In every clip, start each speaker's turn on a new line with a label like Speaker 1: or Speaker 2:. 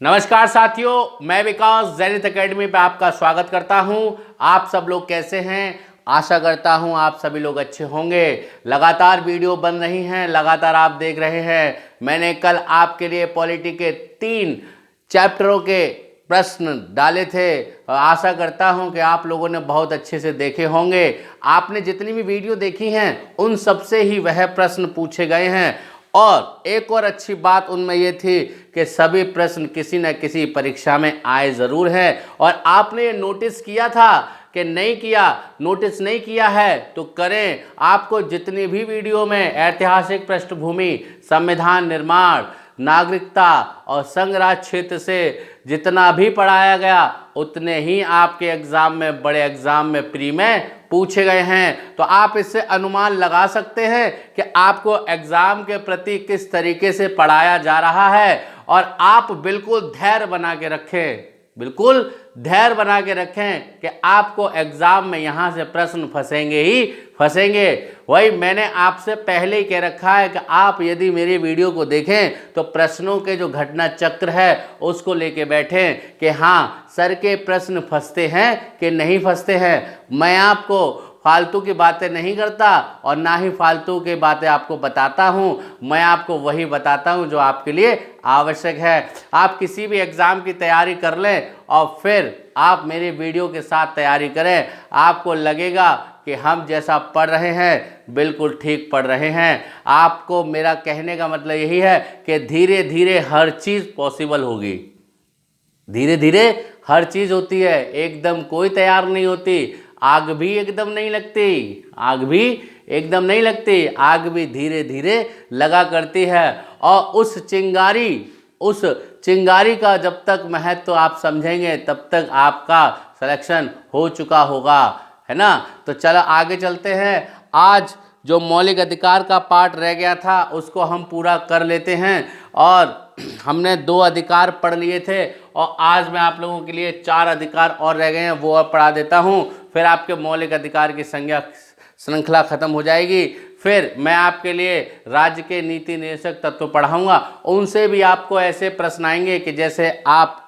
Speaker 1: नमस्कार साथियों, मैं विकास ज़ेनिथ एकेडमी पे आपका स्वागत करता हूं। आप सब लोग कैसे हैं? आशा करता हूं आप सभी लोग अच्छे होंगे। लगातार वीडियो बन रही हैं, लगातार आप देख रहे हैं। मैंने कल आपके लिए पॉलिटी के 3 चैप्टरों के प्रश्न डाले थे और आशा करता हूं कि आप लोगों ने बहुत अच्छे से देखे होंगे। आपने जितनी भी वीडियो देखी हैं उन सबसे ही वह प्रश्न पूछे गए हैं। और एक और अच्छी बात उनमें ये थी कि सभी प्रश्न किसी न किसी परीक्षा में आए ज़रूर हैं। और आपने ये नोटिस किया था कि नहीं किया, नोटिस नहीं किया है तो करें। आपको जितनी भी वीडियो में ऐतिहासिक पृष्ठभूमि, संविधान निर्माण, नागरिकता और संघ राज क्षेत्र से जितना भी पढ़ाया गया उतने ही आपके एग्जाम में, बड़े एग्जाम में, प्री में पूछे गए हैं। तो आप इससे अनुमान लगा सकते हैं कि आपको एग्जाम के प्रति किस तरीके से पढ़ाया जा रहा है। और आप बिल्कुल धैर्य बना के रखें, बिल्कुल धैर्य बना के रखें कि आपको एग्जाम में यहाँ से प्रश्न फंसेंगे ही फंसेंगे। वही मैंने आपसे पहले ही कह रखा है कि आप यदि मेरी वीडियो को देखें तो प्रश्नों के जो घटना चक्र है उसको लेके बैठें कि हाँ सर के प्रश्न फंसते हैं कि नहीं फंसते हैं। मैं आपको फालतू की बातें नहीं करता और ना ही फालतू की बातें आपको बताता हूँ। मैं आपको वही बताता हूँ जो आपके लिए आवश्यक है। आप किसी भी एग्ज़ाम की तैयारी कर लें और फिर आप मेरे वीडियो के साथ तैयारी करें, आपको लगेगा कि हम जैसा पढ़ रहे हैं बिल्कुल ठीक पढ़ रहे हैं। आपको मेरा कहने का मतलब यही है कि धीरे धीरे हर चीज़ पॉसिबल होगी। धीरे धीरे हर चीज़ होती है, एकदम कोई तैयार नहीं होती। आग भी एकदम नहीं लगती, आग भी एकदम नहीं लगती, आग भी धीरे धीरे लगा करती है। और उस चिंगारी का जब तक महत्व आप समझेंगे तब तक आपका सिलेक्शन हो चुका होगा, है ना। तो चलो आगे चलते हैं। आज जो मौलिक अधिकार का पार्ट रह गया था उसको हम पूरा कर लेते हैं। और हमने 2 अधिकार पढ़ लिए थे और आज मैं आप लोगों के लिए 4 अधिकार और रह गए हैं, वो और पढ़ा देता हूँ। फिर आपके मौलिक अधिकार की श्रृंखला खत्म हो जाएगी। फिर मैं आपके लिए राज्य के नीति निर्देशक तत्व पढ़ाऊँगा, उनसे भी आपको ऐसे प्रश्न आएंगे कि जैसे आप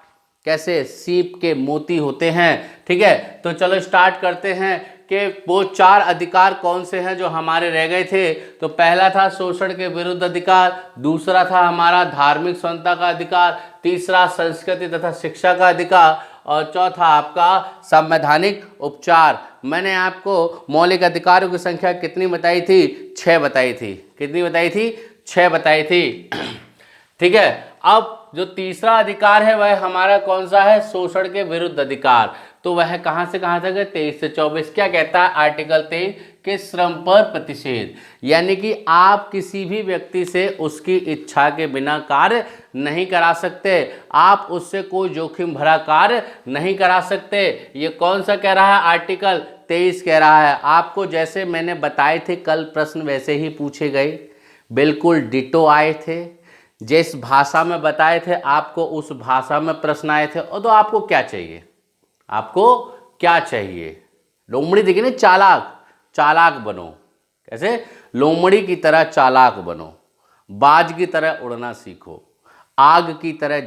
Speaker 1: कैसे सीप के मोती होते हैं। ठीक है, तो चलो स्टार्ट करते हैं कि वो 4 अधिकार कौन से हैं जो हमारे रह गए थे। तो पहला था शोषण के विरुद्ध अधिकार, दूसरा था हमारा धार्मिक स्वतंत्रता का अधिकार, तीसरा संस्कृति तथा शिक्षा का अधिकार और चौथा आपका संवैधानिक उपचार। मैंने आपको मौलिक अधिकारों की संख्या कितनी बताई थी? 6 बताई थी। कितनी बताई थी? 6 बताई थी। ठीक है, अब जो तीसरा अधिकार है वह हमारा कौन सा है? शोषण के विरुद्ध अधिकार। तो वह कहां से कहां तक है? 23 से 24। क्या कहता है आर्टिकल 23 के श्रम पर प्रतिषेध, यानी कि आप किसी भी व्यक्ति से उसकी इच्छा के बिना कार्य नहीं करा सकते, आप उससे कोई जोखिम भरा कार्य नहीं करा सकते। ये कौन सा कह रहा है? आर्टिकल 23 कह रहा है। आपको जैसे मैंने बताए थे कल प्रश्न वैसे ही पूछे गए, बिल्कुल डिटो आए थे। जिस भाषा में बताए थे आपको उस भाषा में प्रश्न आए थे। और तो आपको क्या चाहिए? आपको क्या चाहिए? लोमड़ी देखिए ना, चालाक चालाक बनो। कैसे? लोमड़ी की तरह चालाक बनो, बाज की तरह उड़ना सीखो, आग की तरह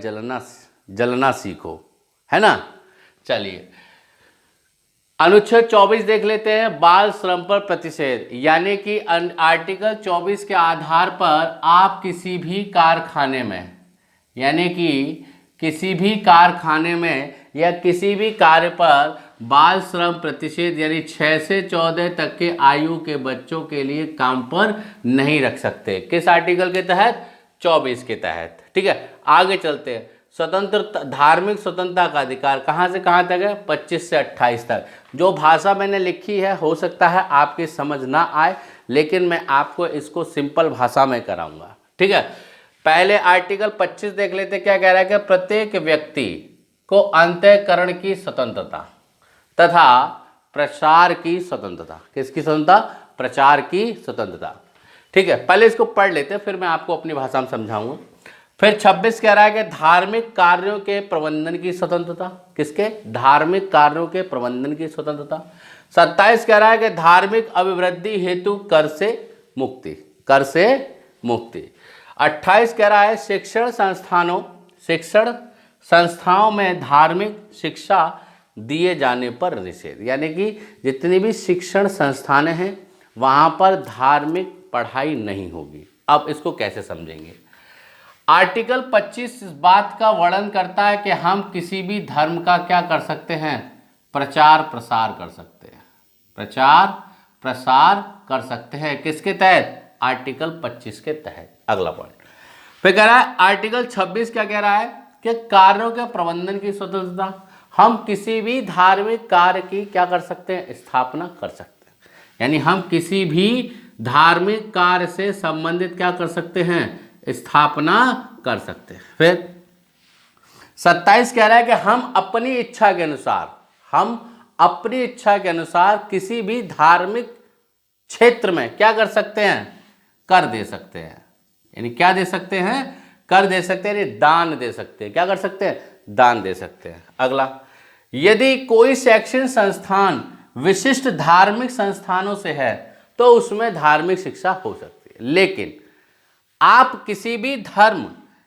Speaker 1: जलना सीखो, है ना। चलिए अनुच्छेद 24 देख लेते हैं, बाल श्रम पर प्रतिषेध। यानी कि आर्टिकल 24 के आधार पर आप किसी भी कारखाने में, यानी कि किसी भी कारखाने में या किसी भी कार्य पर बाल श्रम प्रतिषेध यानी 6 से 14 तक के आयु के बच्चों के लिए काम पर नहीं रख सकते। किस आर्टिकल के तहत? 24 के तहत। ठीक है, आगे चलते हैं। स्वतंत्र धार्मिक स्वतंत्रता का अधिकार कहाँ से कहाँ तक है? 25 से 28 तक। जो भाषा मैंने लिखी है हो सकता है आपकी समझ ना आए, लेकिन मैं आपको इसको सिंपल भाषा में कराऊंगा। ठीक है, पहले आर्टिकल 25 देख लेते। क्या कह रहा है कि प्रत्येक व्यक्ति को अंतःकरण की स्वतंत्रता तथा प्रचार की स्वतंत्रता। किसकी स्वतंत्रता? प्रचार की स्वतंत्रता। ठीक है, पहले इसको पढ़ लेते हैं, फिर मैं आपको अपनी भाषा में समझाऊंगा। फिर 26 कह रहा है कि धार्मिक कार्यों के प्रबंधन की स्वतंत्रता। किसके? धार्मिक कार्यों के प्रबंधन की स्वतंत्रता। 27 कह रहा है कि धार्मिक अभिवृद्धि हेतु कर से मुक्ति, कर से मुक्ति। 28 कह रहा है शिक्षण संस्थाओं में धार्मिक शिक्षा दिए जाने पर निषेध, यानी कि जितनी भी शिक्षण संस्थानें हैं वहाँ पर धार्मिक पढ़ाई नहीं होगी। अब इसको कैसे समझेंगे? आर्टिकल 25 इस बात का वर्णन करता है कि हम किसी भी धर्म का क्या कर सकते हैं? प्रचार प्रसार कर सकते हैं, प्रचार प्रसार कर सकते हैं। किसके तहत? आर्टिकल 25 के तहत। अगला पॉइंट फिर कह रहा है आर्टिकल 26 क्या कह रहा है कि कार्यों के प्रबंधन की स्वतंत्रता। हम किसी भी धार्मिक कार्य की क्या कर सकते हैं? स्थापना कर सकते हैं, यानी हम किसी भी धार्मिक कार्य से संबंधित क्या कर सकते हैं? स्थापना कर सकते हैं। फिर 27 कह रहा है कि हम अपनी इच्छा के अनुसार, हम अपनी इच्छा के अनुसार किसी भी धार्मिक क्षेत्र में क्या कर सकते हैं? कर दे सकते हैं, यानी क्या दे सकते हैं? कर दे सकते हैं, यानी दान दे सकते हैं। क्या कर सकते हैं? दान दे सकते हैं। अगला, यदि कोई शैक्षणिक संस्थान विशिष्ट धार्मिक संस्थानों से है तो उसमें धार्मिक शिक्षा हो सकती है, लेकिन आप किसी भी धर्म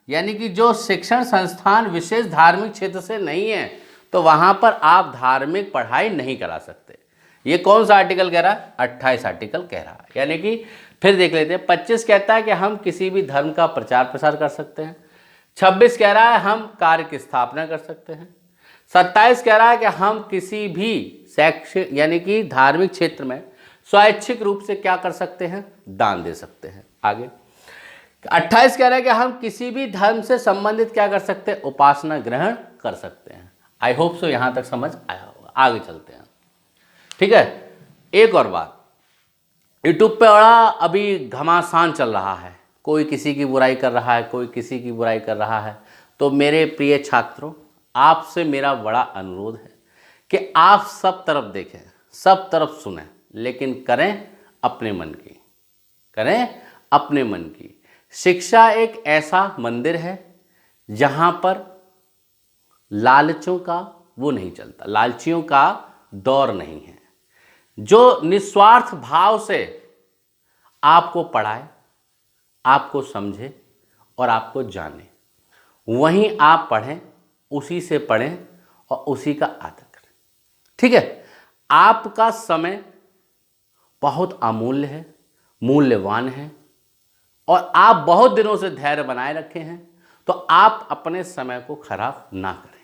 Speaker 1: यानी कि जो शिक्षण संस्थान विशेष धार्मिक क्षेत्र से नहीं है तो वहां पर आप धार्मिक पढ़ाई नहीं करा सकते। ये कौन सा आर्टिकल कह रहा है? 28 आर्टिकल कह रहा है। यानी कि फिर देख लेते हैं, 25 कहता है कि हम किसी भी धर्म का प्रचार प्रसार कर सकते हैं। 26 कह रहा है हम कार्य की स्थापना कर सकते हैं। 27 कह रहा है कि हम किसी भी शैक्षिक यानी कि धार्मिक क्षेत्र में स्वैच्छिक रूप से क्या कर सकते हैं? दान दे सकते हैं। आगे 28 कह रहा है कि हम किसी भी धर्म से संबंधित क्या कर सकते हैं? उपासना ग्रहण कर सकते हैं। आई होप सो यहां तक समझ आया होगा। आगे चलते हैं, ठीक है। एक और बात, यूट्यूब पे बड़ा अभी घमासान चल रहा है, कोई किसी की बुराई कर रहा है, कोई किसी की बुराई कर रहा है। तो मेरे प्रिय छात्रों, आपसे मेरा बड़ा अनुरोध है कि आप सब तरफ देखें, सब तरफ सुनें, लेकिन करें अपने मन की, करें अपने मन की। शिक्षा एक ऐसा मंदिर है जहां पर लालचों का वो नहीं चलता, लालचियों का दौर नहीं है। जो निस्वार्थ भाव से आपको पढ़ाए, आपको समझे और आपको जाने, वहीं आप पढ़ें, उसी से पढ़ें और उसी का आदर करें, ठीक है। आपका समय बहुत अमूल्य है, मूल्यवान है, और आप बहुत दिनों से धैर्य बनाए रखे हैं, तो आप अपने समय को खराब ना करें।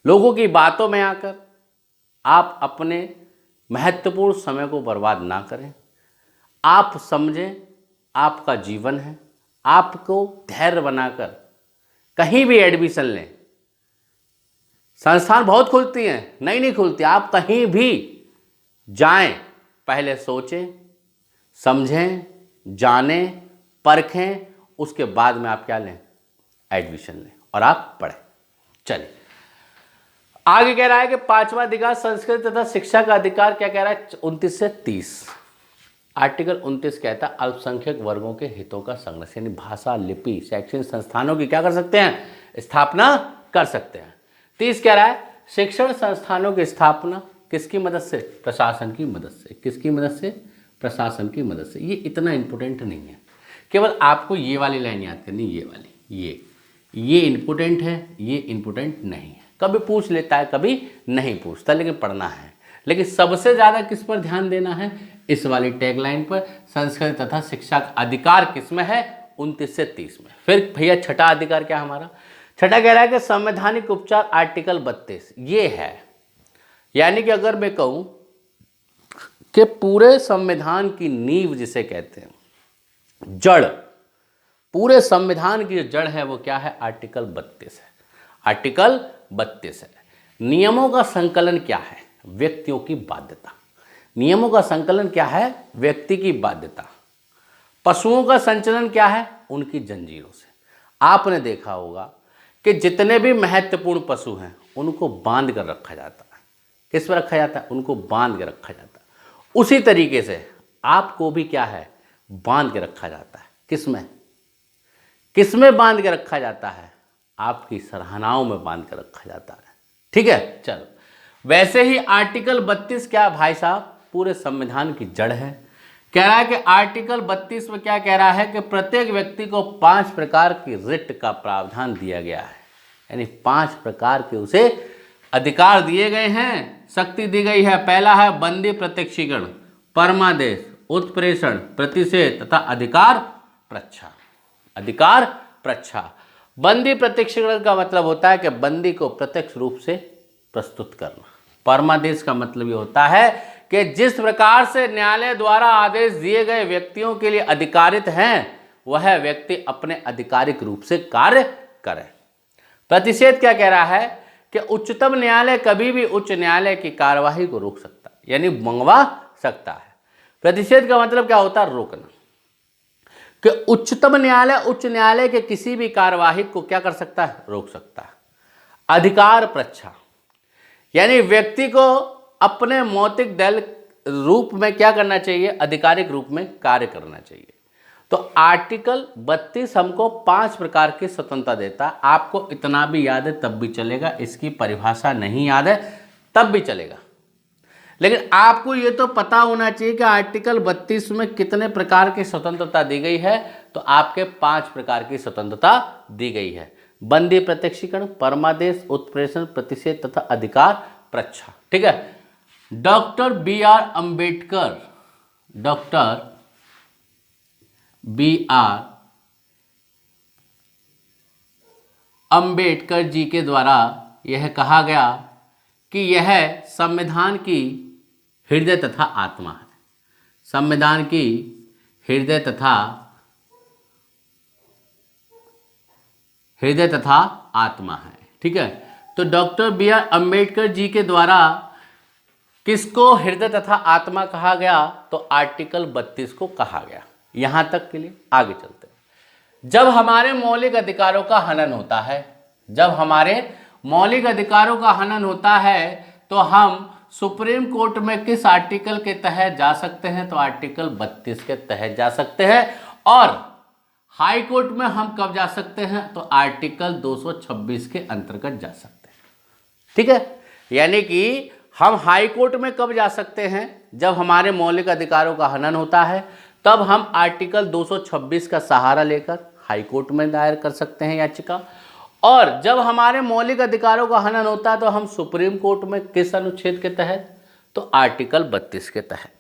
Speaker 1: लोगों की बातों में आकर आप अपने महत्वपूर्ण समय को बर्बाद ना करें। आप समझें, आपका जीवन है, आपको धैर्य बनाकर कहीं भी एडमिशन लें। संस्थान बहुत खुलती हैं, नहीं खुलती। आप कहीं भी जाएं, पहले सोचें, समझें, जानें, परखें, उसके बाद में आप क्या लें? एडमिशन लें और आप पढ़ें। चलिए आगे कह रहा है कि 5वां अधिकार संस्कृति तथा शिक्षा का अधिकार क्या कह रहा है? 29 से 30। आर्टिकल 29 कहता है अल्पसंख्यक वर्गों के हितों का संरक्षण, यानी भाषा, लिपि, शैक्षणिक संस्थानों की क्या कर सकते हैं? स्थापना कर सकते हैं। 30 कह रहा है शिक्षण संस्थानों की स्थापना किसकी मदद से? प्रशासन की मदद से। किसकी मदद से? प्रशासन की मदद से। ये इतना इंपॉर्टेंट नहीं है, केवल आपको ये वाली लाइन याद करनी, ये वाली, ये इंपॉर्टेंट है, ये इंपॉर्टेंट नहीं है। कभी पूछ लेता है, कभी नहीं पूछता, लेकिन पढ़ना है। लेकिन सबसे ज़्यादा किस पर ध्यान देना है? इस वाली टैगलाइन पर, संस्कृति तथा शिक्षा का अधिकार किसमें है? 29 से 30 में। फिर भैया छठा अधिकार क्या हमारा? छठा कह रहा है कि संवैधानिक उपचार, आर्टिकल 32 ये है। यानी कि अगर मैं कहूँ कि पूरे संविधान की नींव जिसे कहते हैं, जड़, पूरे संविधान की जो जड़ है वो क्या है? आर्टिकल 32 है। आर्टिकल 32 है। नियमों का संकलन क्या है? व्यक्तियों की बाध्यता। नियमों का संकलन क्या है? व्यक्ति की बाध्यता। पशुओं का संचलन क्या है? उनकी जंजीरों से। आपने देखा होगा कि जितने भी महत्वपूर्ण पशु हैं उनको बांध कर रखा जाता है। किस पर रखा जाता है? उनको बांध के रखा जाता है। उसी तरीके से आपको भी क्या है? बांध के रखा जाता है। किसमें? किसमें बांध के रखा जाता है? आपकी सराहनाओं में बांध के रखा जाता है, ठीक है। चलो, वैसे ही आर्टिकल 32 क्या भाई साहब? पूरे संविधान की जड़ है। कह रहा है कि आर्टिकल 32 में क्या कह रहा है कि प्रत्येक व्यक्ति को 5 प्रकार की रिट का प्रावधान दिया गया है। यानी 5 प्रकार के उसे अधिकार दिए गए हैं, शक्ति दी गई है। पहला है बंदी प्रत्यक्षीकरण, परमादेश, उत्प्रेषण, प्रतिषेध तथा अधिकार प्रच्छा। अधिकार प्रच्छा। बंदी प्रत्यक्षीकरण का मतलब होता है कि बंदी को प्रत्यक्ष रूप से प्रस्तुत करना। परमादेश का मतलब ये होता है कि जिस प्रकार से न्यायालय द्वारा आदेश दिए गए व्यक्तियों के लिए अधिकारित हैं, वह व्यक्ति अपने आधिकारिक रूप से कार्य करे। प्रतिषेध क्या कह रहा है कि उच्चतम न्यायालय कभी भी उच्च न्यायालय की कार्यवाही को रोक सकता है, यानी मंगवा सकता है। प्रतिषेध का मतलब क्या होता है? रोकना। कि उच्चतम न्यायालय उच्च न्यायालय के किसी भी कार्यवाही को क्या कर सकता है? रोक सकता है। अधिकार प्रच्छा, यानी व्यक्ति को अपने मौतिक दल रूप में क्या करना चाहिए? आधिकारिक रूप में कार्य करना चाहिए। तो आर्टिकल 32 हमको 5 प्रकार की स्वतंत्रता देता है। आपको इतना भी याद है तब भी चलेगा, इसकी परिभाषा नहीं याद है तब भी चलेगा, लेकिन आपको ये तो पता होना चाहिए कि आर्टिकल 32 में कितने प्रकार की स्वतंत्रता दी गई है। तो आपके 5 प्रकार की स्वतंत्रता दी गई है। बंदी प्रत्यक्षीकरण, परमादेश, उत्प्रेषण, प्रतिषेध तथा अधिकार प्रच्छा। ठीक है। Doctor B R Ambedkar, doctor B R Ambedkar ji के द्वारा यह कहा गया कि यह संविधान की हृदय तथा आत्मा है। संविधान की हृदय तथा आत्मा है। ठीक है। तो doctor B R Ambedkar ji के द्वारा किसको हृदय तथा आत्मा कहा गया? तो आर्टिकल 32 को कहा गया। यहां तक के लिए आगे चलते हैं। जब हमारे मौलिक अधिकारों का हनन होता है, जब हमारे मौलिक अधिकारों का हनन होता है तो हम सुप्रीम कोर्ट में किस आर्टिकल के तहत जा सकते हैं? तो आर्टिकल 32 के तहत जा सकते हैं। और हाई कोर्ट में हम कब जा सकते हैं? तो आर्टिकल 226 के अंतर्गत जा सकते हैं। ठीक है। यानी कि हम हाई कोर्ट में कब जा सकते हैं? जब हमारे मौलिक अधिकारों का हनन होता है, तब हम आर्टिकल 226 का सहारा लेकर हाई कोर्ट में दायर कर सकते हैं याचिका। और जब हमारे मौलिक अधिकारों का हनन होता है तो हम सुप्रीम कोर्ट में किस अनुच्छेद के तहत? तो आर्टिकल 32 के तहत।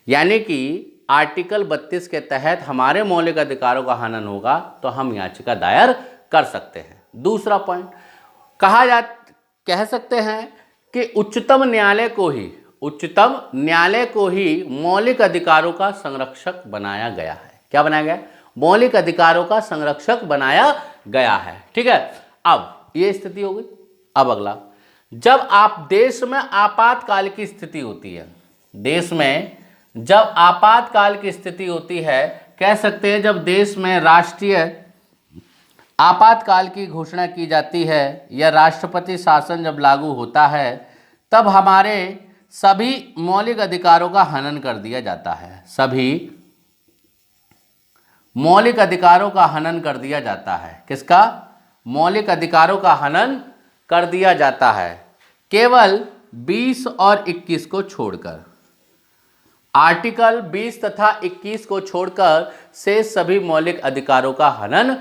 Speaker 1: यानी कि आर्टिकल 32 के तहत हमारे मौलिक अधिकारों का हनन होगा तो हम याचिका दायर कर सकते हैं। दूसरा पॉइंट, कह सकते हैं कि उच्चतम न्यायालय को ही मौलिक अधिकारों का संरक्षक बनाया गया है। क्या बनाया गया? मौलिक अधिकारों का संरक्षक बनाया गया है। ठीक है। अब ये स्थिति हो गई। अब अगला, जब आप देश में आपातकाल की स्थिति होती है, देश में जब आपातकाल की स्थिति होती है, कह सकते हैं जब देश में राष्ट्रीय आपातकाल की घोषणा की जाती है या राष्ट्रपति शासन जब लागू होता है, तब हमारे सभी मौलिक अधिकारों का हनन कर दिया जाता है। सभी मौलिक अधिकारों का हनन कर दिया जाता है। किसका? मौलिक अधिकारों का हनन कर दिया जाता है। केवल 20 और 21 को छोड़कर, आर्टिकल 20 तथा 21 को छोड़कर से सभी मौलिक अधिकारों का हनन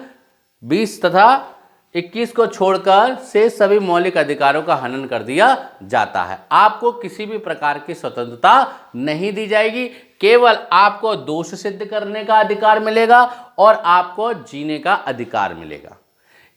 Speaker 1: 20 तथा 21 को छोड़कर से सभी मौलिक अधिकारों का हनन कर दिया जाता है। आपको किसी भी प्रकार की स्वतंत्रता नहीं दी जाएगी, केवल आपको दोष सिद्ध करने का अधिकार मिलेगा और आपको जीने का अधिकार मिलेगा।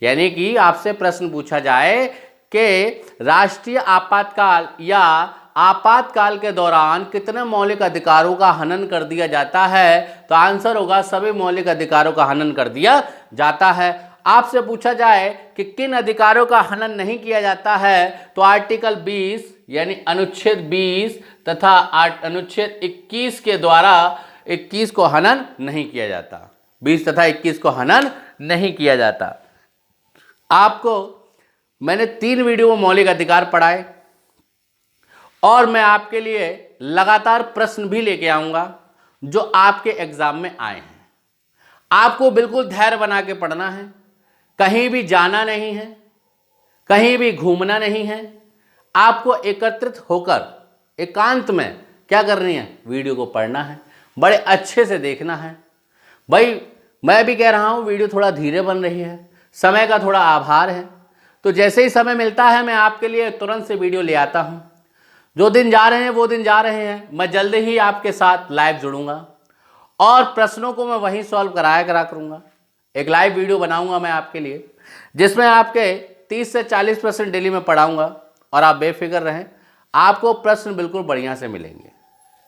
Speaker 1: यानी कि आपसे प्रश्न पूछा जाए कि राष्ट्रीय आपातकाल या आपातकाल के दौरान कितने मौलिक अधिकारों का हनन कर दिया जाता है, तो आंसर होगा सभी मौलिक अधिकारों का हनन कर दिया जाता है। आपसे पूछा जाए कि किन अधिकारों का हनन नहीं किया जाता है, तो आर्टिकल 20 यानी अनुच्छेद 20 तथा अनुच्छेद 21 के द्वारा 21 को हनन नहीं किया जाता। 20 तथा 21 को हनन नहीं किया जाता। आपको मैंने 3 वीडियो में मौलिक अधिकार पढ़ाए और मैं आपके लिए लगातार प्रश्न भी लेके आऊंगा जो आपके एग्जाम में आए हैं। आपको बिल्कुल धैर्य बना के पढ़ना है, कहीं भी जाना नहीं है, कहीं भी घूमना नहीं है। आपको एकत्रित होकर एकांत में क्या करनी है? वीडियो को पढ़ना है, बड़े अच्छे से देखना है। भाई मैं भी कह रहा हूं वीडियो थोड़ा धीरे बन रही है, समय का थोड़ा आभार है, तो जैसे ही समय मिलता है मैं आपके लिए तुरंत से वीडियो ले आता हूँ। जो दिन जा रहे हैं वो दिन जा रहे हैं, मैं जल्दी ही आपके साथ लाइव जुड़ूंगा और प्रश्नों को मैं वहीं सॉल्व करा करूँगा। एक लाइव वीडियो बनाऊंगा मैं आपके लिए, जिसमें आपके 30 से 40% डेली में पढ़ाऊंगा और आप बेफिक्र रहें, आपको प्रश्न बिल्कुल बढ़िया से मिलेंगे,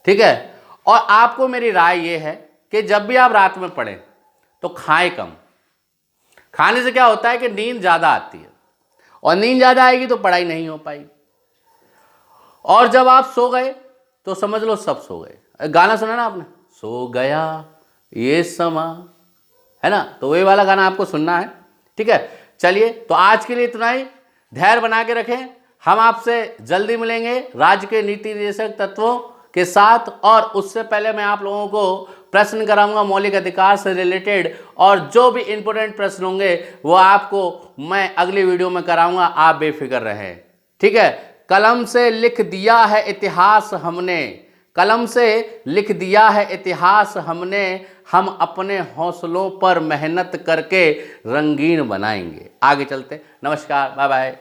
Speaker 1: ठीक है। और आपको मेरी राय ये है कि जब भी आप रात में पढ़ें तो खाएं कम। खाने से क्या होता है कि नींद ज़्यादा आती है और नींद ज़्यादा आएगी तो पढ़ाई नहीं हो पाएगी। और जब आप सो गए तो समझ लो सब सो गए। गाना सुना ना आपने, सो गया ये समा, है ना, तो वही वाला गाना आपको सुनना है, ठीक है। चलिए, तो आज के लिए इतना ही। धैर्य बना के रखें, हम आपसे जल्दी मिलेंगे राज्य के नीति निर्देशक तत्वों के साथ। और उससे पहले मैं आप लोगों को प्रश्न कराऊंगा मौलिक अधिकार से रिलेटेड, और जो भी इंपॉर्टेंट प्रश्न होंगे वो आपको मैं अगली वीडियो में कराऊंगा। आप बेफिक्र रहें, ठीक है। कलम से लिख दिया है इतिहास हमने, कलम से लिख दिया है इतिहास हमने, हम अपने हौसलों पर मेहनत करके रंगीन बनाएंगे। आगे चलते, नमस्कार, बाय बाय।